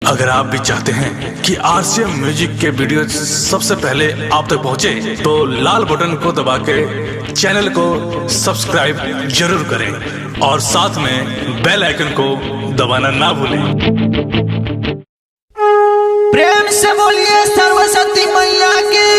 अगर आप भी चाहते हैं कि आरसीएम म्यूजिक के वीडियो सबसे पहले आप तक पहुंचे, तो लाल बटन को दबा के चैनल को सब्सक्राइब जरूर करें और साथ में बेल आइकन को दबाना ना भूलें। प्रेम से बोलिए सरस्वती मैया की।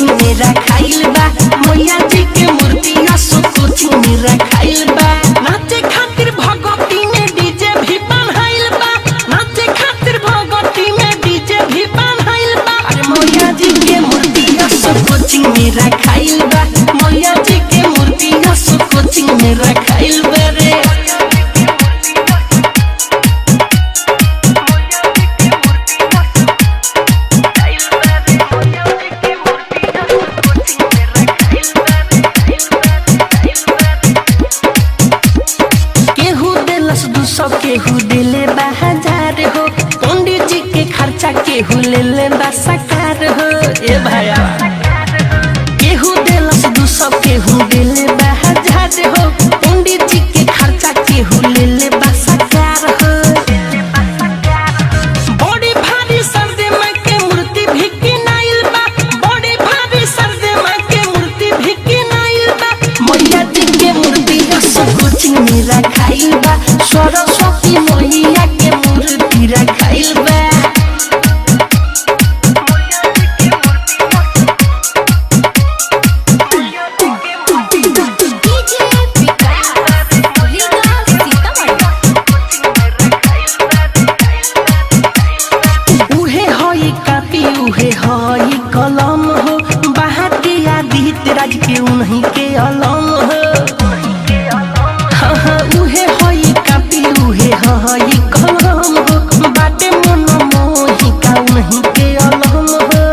मेरा खाइल बा मैया जी के मूर्ति असो कोचिंग मेरा खाइल बा। नाचे खातिर भगवती में डीजे भी बनाइल बा, नाचे खातिर भगवती में डीजे भी बनाइल बा। अरे मैया जी के मूर्ति असो कोचिंग मेरा खाइल बा, मैया जी के मूर्ति असो कोचिंग मेरा खाइल बा रे। केहू दिले बा हजार हो, पंडित जी के खर्चा केहू ले ले बा सकार हो। ए भाया केहू दिलस 200 केहू दिले बा हजार हो, पंडित जी के खर्चा केहू ले ले बा सकार हो। बड़ी भारी सर्दे माँ के मूर्ति भी किनाइल बा, बड़ी भारी सर्दे माँ के मूर्ति भी किनाइल बा। मैया जी के मूर्ति असो कोचिंग मेरा खाइल बा, सरस्वती मैया के मूर्ति रखाइल बा। उहे हई कापी उहे हई कलम हो, बहादी आदित राज के उन्हीं के अलम हो। उहे हई कापी उहे हई कलम हो, बाटे मन मोही का उन्हीं के अलम हो।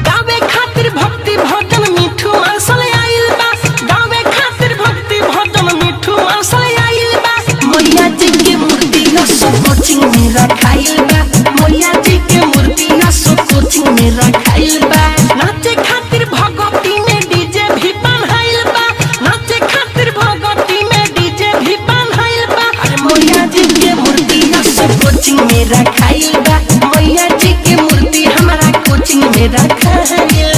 गावे खातिर भक्ति भजन मिठू मासल आइल बा, गावे खातिर भक्ति भजन मिठू मासल आइल बा। मैया जी के मूर्ति असो कोचिंग मेरा खाइल बा, मैया जी के मूर्ति असो कोचिंग मेरा खाइल बा। नाचे खातिर भगवती में डीजे भी बनाइल बा, नाचे खातिर भगवती में डीजे भी बनाइल बा। अरे मैया जी के मूर्ति असो कोचिंग मेरा खाइल बा, मैया जी के मूर्ति हमारा कोचिंग मेरा खाइल